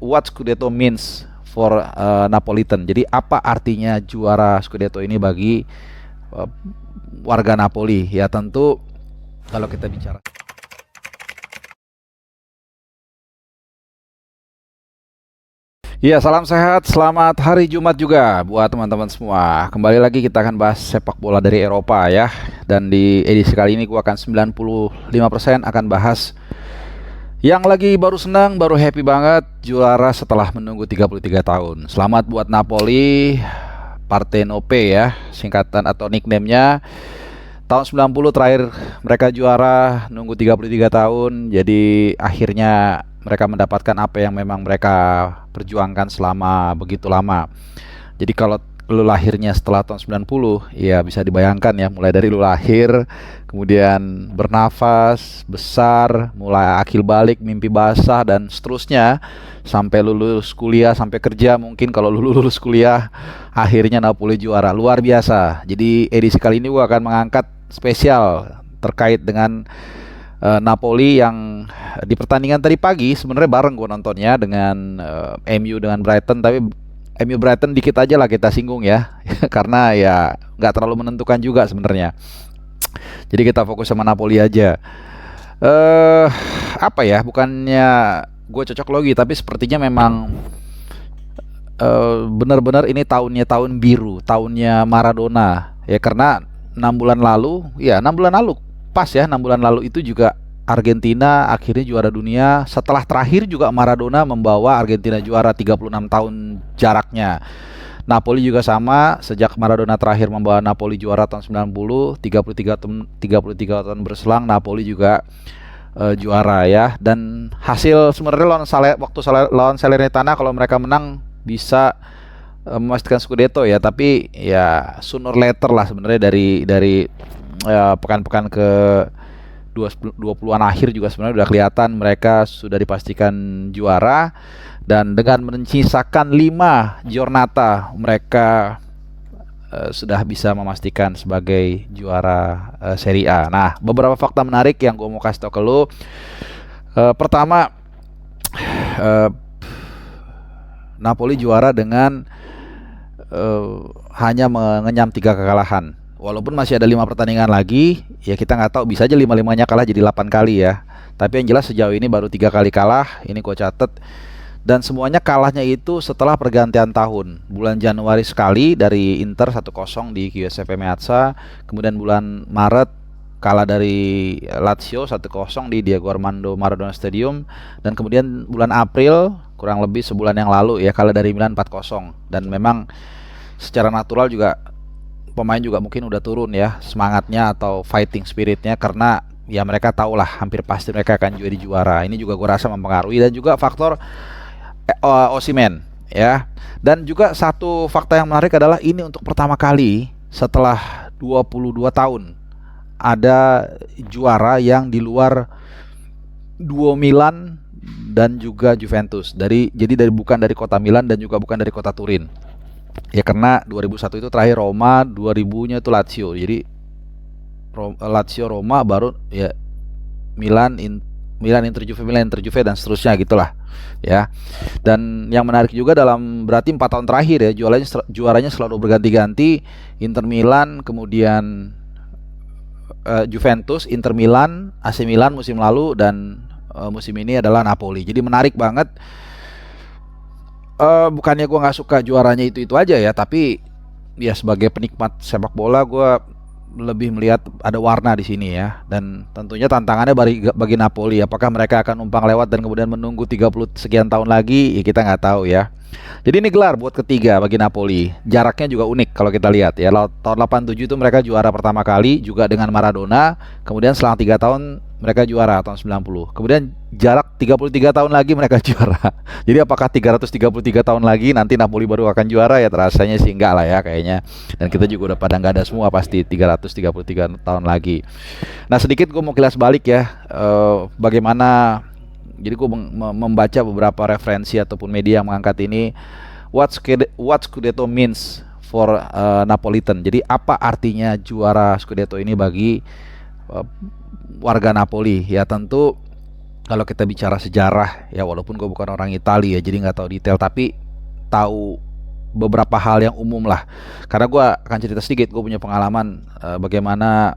what Scudetto means for Napolitan. Jadi apa artinya juara Scudetto ini bagi uh, warga Napoli? Ya tentu kalau kita bicara. Ya, salam sehat, selamat hari Jumat juga buat teman-teman semua. Kembali lagi kita akan bahas sepak bola dari Eropa ya. Dan di edisi kali ini gua akan 95% akan bahas yang lagi baru senang, baru happy banget, juara setelah menunggu 33 tahun. Selamat buat Napoli, Partenope ya, singkatan atau nickname-nya. Tahun 90 terakhir mereka juara, nunggu 33 tahun. Jadi akhirnya mereka mendapatkan apa yang memang mereka perjuangkan selama begitu lama. Jadi kalau lu lahirnya setelah tahun 90, ya bisa dibayangkan ya, mulai dari lu lahir, kemudian bernafas, besar, mulai akil balik, mimpi basah, dan seterusnya, sampai lu lulus kuliah, sampai kerja mungkin kalau lu lulus kuliah, akhirnya Napoli juara. Luar biasa. Jadi edisi kali ini gua akan mengangkat spesial terkait dengan Napoli yang di pertandingan tadi pagi sebenarnya bareng gue nontonnya dengan MU dengan Brighton, tapi MU Brighton dikit aja lah kita singgung ya karena ya nggak terlalu menentukan juga sebenarnya. Jadi kita fokus sama Napoli aja. Apa ya, bukannya gue cocok logi, tapi sepertinya memang benar-benar ini tahun biru, tahunnya Maradona ya, karena 6 bulan lalu pas ya, 6 bulan lalu itu juga Argentina akhirnya juara dunia setelah terakhir juga Maradona membawa Argentina juara 36 tahun jaraknya. Napoli juga sama, sejak Maradona terakhir membawa Napoli juara tahun 90, 33 tahun berselang Napoli juga juara ya. Dan hasil sebenarnya lawan Salernitana kalau mereka menang bisa memastikan Scudetto ya, tapi ya sooner later lah sebenarnya dari pekan-pekan ke 20-an akhir juga sebenarnya udah kelihatan mereka sudah dipastikan juara, dan dengan menyisakan 5 giornata mereka sudah bisa memastikan sebagai juara Serie A. Nah, beberapa fakta menarik yang gue mau kasih tau ke lu. Pertama, Napoli juara dengan hanya mengenyam 3 kekalahan. Walaupun masih ada 5 pertandingan lagi, ya kita nggak tahu, bisa aja 5-5-nya kalah jadi 8 kali ya. Tapi yang jelas sejauh ini baru 3 kali kalah, ini gue catet. Dan semuanya kalahnya itu setelah pergantian tahun. Bulan Januari sekali dari Inter 1-0 di Giuseppe Meazza. Kemudian bulan Maret kalah dari Lazio 1-0 di Diego Armando Maradona Stadium. Dan kemudian bulan April, kurang lebih sebulan yang lalu ya, kalah dari Milan 4-0. Dan memang secara natural juga pemain juga mungkin udah turun ya semangatnya atau fighting spiritnya, karena ya mereka tahu lah hampir pasti mereka akan jadi juara. Ini juga gue rasa mempengaruhi, dan juga faktor Osimhen ya. Dan juga satu fakta yang menarik adalah ini untuk pertama kali setelah 22 tahun ada juara yang di luar duo Milan dan juga Juventus. Jadi bukan dari kota Milan dan juga bukan dari kota Turin. Ya karena 2001 itu terakhir Roma, 2000-nya itu Lazio. Jadi Lazio, Roma, baru ya Milan Inter Juve dan seterusnya gitulah ya. Dan yang menarik juga dalam berarti 4 tahun terakhir ya, juaranya selalu berganti-ganti. Inter Milan, kemudian Juventus, Inter Milan, AC Milan musim lalu, dan musim ini adalah Napoli. Jadi menarik banget. Bukannya gue nggak suka juaranya itu aja ya, tapi ya sebagai penikmat sepak bola gue lebih melihat ada warna di sini ya. Dan tentunya tantangannya bagi Napoli, apakah mereka akan numpang lewat dan kemudian menunggu 30 sekian tahun lagi, ya kita nggak tahu ya. Jadi ini gelar buat ketiga bagi Napoli. Jaraknya juga unik kalau kita lihat ya. Tahun 87 itu mereka juara pertama kali juga dengan Maradona. Kemudian selang 3 tahun mereka juara tahun 90. Kemudian jarak 33 tahun lagi mereka juara. Jadi apakah 333 tahun lagi nanti Napoli baru akan juara? Ya rasanya sih enggak lah ya kayaknya. Dan kita juga udah pada nggak ada semua pasti 333 tahun lagi. Nah, sedikit gue mau kilas balik ya, bagaimana. Jadi gue membaca beberapa referensi ataupun media yang mengangkat ini, what Scudetto means for Napolitan. Jadi apa artinya juara Scudetto ini bagi warga Napoli? Ya tentu kalau kita bicara sejarah ya, walaupun gue bukan orang Italia ya, jadi nggak tahu detail, tapi tahu beberapa hal yang umum lah. Karena gue akan cerita sedikit, gue punya pengalaman bagaimana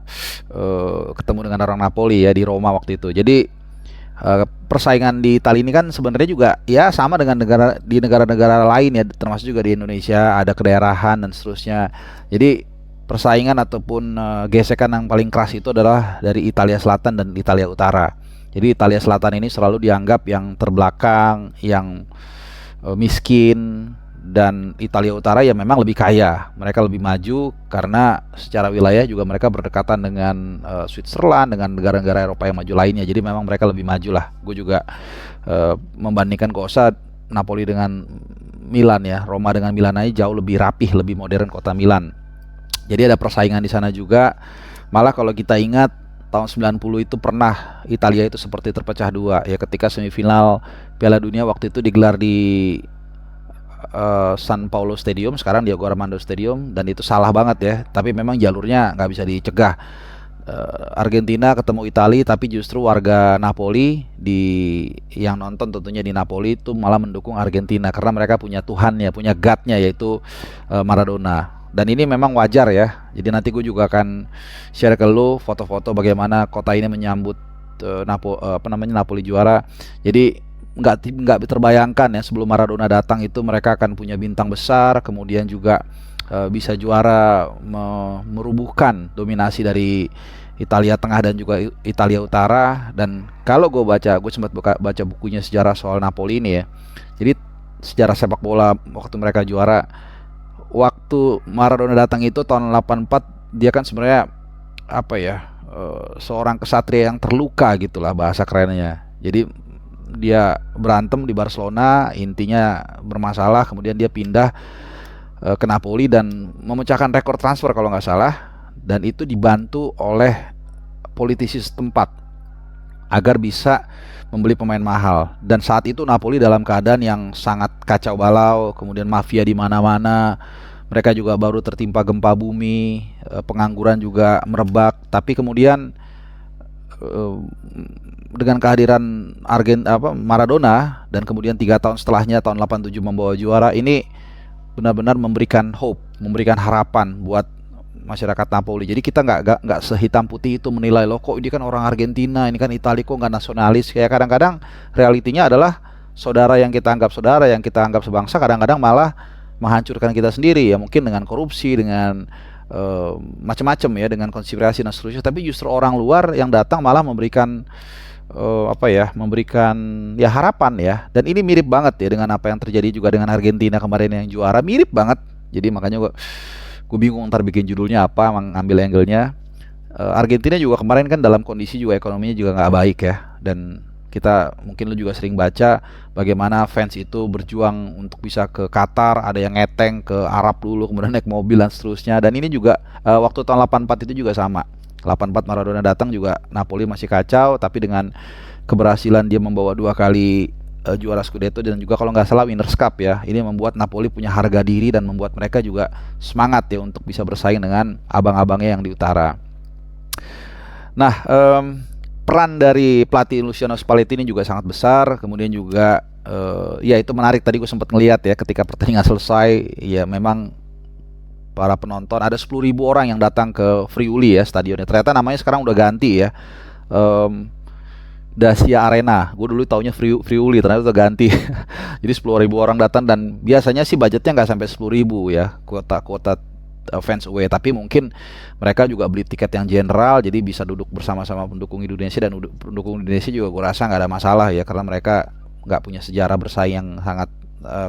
ketemu dengan orang Napoli ya di Roma waktu itu. Jadi persaingan di Italia ini kan sebenarnya juga ya sama dengan negara-negara lain ya, termasuk juga di Indonesia ada kedaerahan dan seterusnya. Jadi persaingan ataupun gesekan yang paling keras itu adalah dari Italia Selatan dan Italia Utara. Jadi Italia Selatan ini selalu dianggap yang terbelakang, yang miskin, dan Italia Utara ya memang lebih kaya. Mereka lebih maju karena secara wilayah juga mereka berdekatan dengan Switzerland, dengan negara-negara Eropa yang maju lainnya. Jadi memang mereka lebih maju lah. Gue juga membandingkan gak usah Napoli dengan Milan ya, Roma dengan Milan aja jauh lebih rapih, lebih modern kota Milan. Jadi ada persaingan di sana juga. Malah kalau kita ingat tahun 90 itu pernah Italia itu seperti terpecah dua ya, ketika semifinal Piala Dunia waktu itu digelar di San Paolo Stadium, sekarang Diego Armando Stadium, dan itu salah banget ya, tapi memang jalurnya nggak bisa dicegah. Argentina ketemu Italia, tapi justru warga Napoli yang nonton tentunya di Napoli itu malah mendukung Argentina karena mereka punya Tuhannya, punya God-nya, yaitu Maradona. Dan ini memang wajar ya. Jadi nanti gue juga akan share ke lu foto-foto bagaimana kota ini menyambut Napoli juara. Jadi nggak terbayangkan ya, sebelum Maradona datang itu mereka akan punya bintang besar, kemudian juga bisa juara, merubuhkan dominasi dari Italia Tengah dan juga Italia Utara. Dan kalau gue sempat baca bukunya sejarah soal Napoli ini ya. Jadi sejarah sepak bola waktu mereka juara, waktu Maradona datang itu tahun 84, dia kan sebenarnya apa ya, seorang kesatria yang terluka gitulah bahasa kerennya. Jadi dia berantem di Barcelona, intinya bermasalah, kemudian dia pindah ke Napoli dan memecahkan rekor transfer kalau nggak salah, dan itu dibantu oleh politisi setempat agar bisa membeli pemain mahal. Dan saat itu Napoli dalam keadaan yang sangat kacau balau, kemudian mafia di mana-mana. Mereka juga baru tertimpa gempa bumi, pengangguran juga merebak. Tapi kemudian dengan kehadiran Maradona, dan kemudian 3 tahun setelahnya tahun 87 membawa juara, ini benar-benar memberikan hope, memberikan harapan buat masyarakat Napoli. Jadi kita nggak sehitam putih itu menilai, loh kok ini kan orang Argentina, ini kan Italia, kok nggak nasionalis. Kayak kadang-kadang realitinya adalah saudara yang kita anggap saudara, yang kita anggap sebangsa, kadang-kadang malah menghancurkan kita sendiri ya, mungkin dengan korupsi, dengan macam-macam ya, dengan konspirasi dan seterusnya. Tapi justru orang luar yang datang malah memberikan memberikan ya harapan ya. Dan ini mirip banget ya dengan apa yang terjadi juga dengan Argentina kemarin yang juara, mirip banget. Jadi makanya gue bingung ntar bikin judulnya apa, mengambil angle-nya. Argentina juga kemarin kan dalam kondisi juga ekonominya juga nggak baik ya, dan kita mungkin lu juga sering baca bagaimana fans itu berjuang untuk bisa ke Qatar, ada yang ngeteng ke Arab dulu, kemudian naik mobil dan seterusnya. Dan ini juga waktu tahun 84 itu juga sama. 84 Maradona datang juga Napoli masih kacau, tapi dengan keberhasilan dia membawa 2 kali juara Scudetto dan juga kalau nggak salah Winners' Cup ya. Ini membuat Napoli punya harga diri dan membuat mereka juga semangat ya untuk bisa bersaing dengan abang-abangnya yang di utara. Nah, peran dari pelatih Luciano Spalletti ini juga sangat besar. Kemudian juga ya itu menarik, tadi gue sempat ngeliat ya ketika pertandingan selesai, ya memang para penonton ada 10.000 orang yang datang ke Friuli ya, stadionnya. Ternyata namanya sekarang udah ganti ya, Dacia Arena. Gue dulu taunya Friuli, ternyata udah ganti. Jadi 10.000 orang datang, dan biasanya sih budgetnya nggak sampai 10.000 ya kuota fans away, tapi mungkin mereka juga beli tiket yang general, jadi bisa duduk bersama-sama pendukung Indonesia, dan pendukung Indonesia juga gue rasa nggak ada masalah ya, karena mereka nggak punya sejarah bersaing yang sangat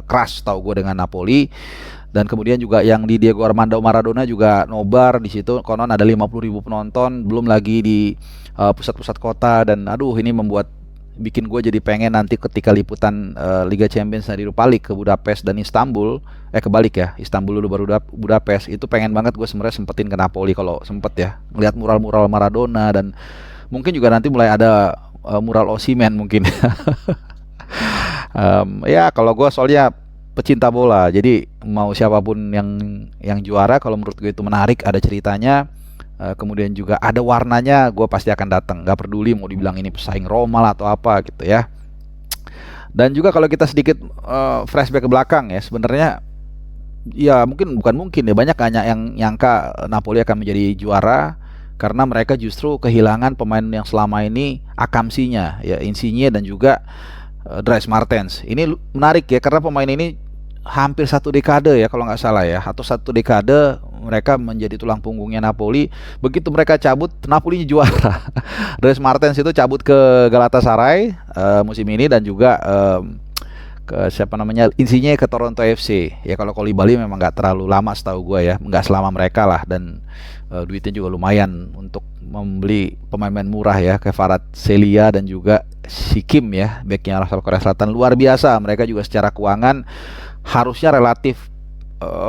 keras tahu gue dengan Napoli. Dan kemudian juga yang di Diego Armando Maradona juga nobar di situ, konon ada 50.000 penonton, belum lagi di pusat-pusat kota. Dan aduh, ini bikin gue jadi pengen nanti ketika liputan Liga Champions dari Europa League ke Budapest dan Istanbul, kebalik ya, Istanbul dulu baru Budapest, itu pengen banget gue sebenarnya sempetin ke Napoli kalau sempet ya, ngeliat mural-mural Maradona, dan mungkin juga nanti mulai ada mural Osimhen mungkin. Ya kalau gue soalnya pecinta bola, jadi mau siapapun yang juara, kalau menurut gue itu menarik, ada ceritanya, kemudian juga ada warnanya, gue pasti akan datang. Gak peduli mau dibilang ini pesaing Roma lah atau apa gitu ya. Dan juga kalau kita sedikit flashback ke belakang ya, sebenarnya ya bukan mungkin ya, banyak yang nyangka Napoli akan menjadi juara karena mereka justru kehilangan pemain yang selama ini akamsinya ya, Insigne dan juga Dries Mertens. Ini menarik ya karena pemain ini hampir 1 dekade ya kalau nggak salah ya, atau 1 dekade mereka menjadi tulang punggungnya Napoli. Begitu mereka cabut, Napoli juara. Dries Mertens itu cabut ke Galatasaray musim ini, dan juga ke siapa namanya, Insigne ke Toronto FC ya. Kalau Koulibaly memang nggak terlalu lama setahu gue ya, nggak selama mereka lah, dan duitnya juga lumayan untuk membeli pemain-pemain murah ya, kayak Kvaratskhelia dan juga si Kim ya, backnya asal Korea Selatan, luar biasa. Mereka juga secara keuangan harusnya relatif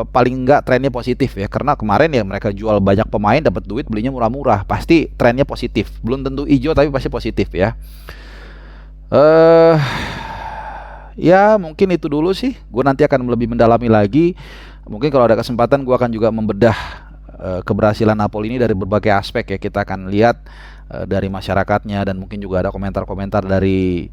paling enggak trennya positif ya, karena kemarin ya mereka jual banyak pemain, dapat duit, belinya murah-murah, pasti trennya positif. Belum tentu hijau tapi pasti positif ya. Ya mungkin itu dulu sih. Gue nanti akan lebih mendalami lagi. Mungkin kalau ada kesempatan gue akan juga membedah keberhasilan Napoli ini dari berbagai aspek ya. Kita akan lihat dari masyarakatnya, dan mungkin juga ada komentar-komentar dari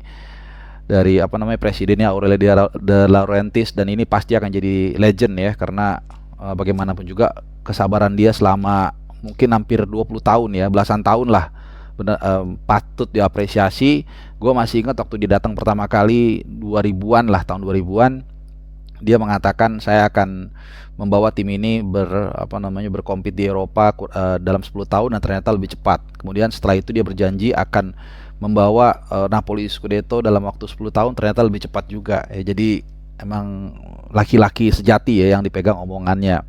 apa namanya, presidennya Aurelio De Laurentiis, dan ini pasti akan jadi legend ya, karena bagaimanapun juga kesabaran dia selama mungkin hampir 20 tahun ya, belasan tahun lah, benar, patut diapresiasi. Gue masih ingat waktu dia datang pertama kali 2000-an lah, tahun 2000-an, dia mengatakan saya akan membawa tim ini berkompet di Eropa dalam 10 tahun, dan ternyata lebih cepat. Kemudian setelah itu dia berjanji akan membawa Napoli Scudetto dalam waktu 10 tahun, ternyata lebih cepat juga ya. Jadi emang laki-laki sejati ya yang dipegang omongannya.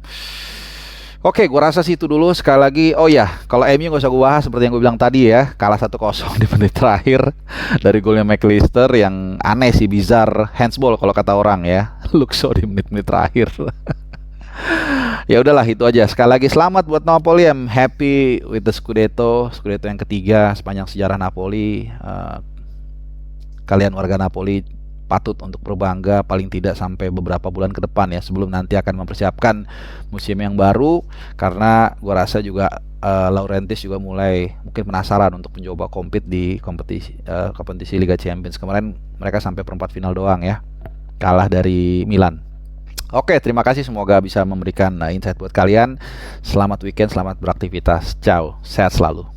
Oke, gua rasa sih itu dulu. Sekali lagi, oh ya, kalau MU gak usah gue bahas, seperti yang gue bilang tadi ya, kalah 1-0 di menit terakhir dari golnya McAllister yang aneh sih, bizarre handsball kalau kata orang ya. Luxo di menit-menit terakhir. Ya udahlah, itu aja. Sekali lagi selamat buat Napoli. I'm happy with the Scudetto yang ketiga sepanjang sejarah Napoli. Kalian warga Napoli patut untuk berbangga, paling tidak sampai beberapa bulan ke depan ya, sebelum nanti akan mempersiapkan musim yang baru. Karena gua rasa juga Laurentiis juga mulai mungkin penasaran untuk mencoba kompet di kompetisi Liga Champions. Kemarin mereka sampai perempat final doang ya, kalah dari Milan. Oke, terima kasih, semoga bisa memberikan insight buat kalian. Selamat weekend, selamat beraktivitas. Ciao, sehat selalu.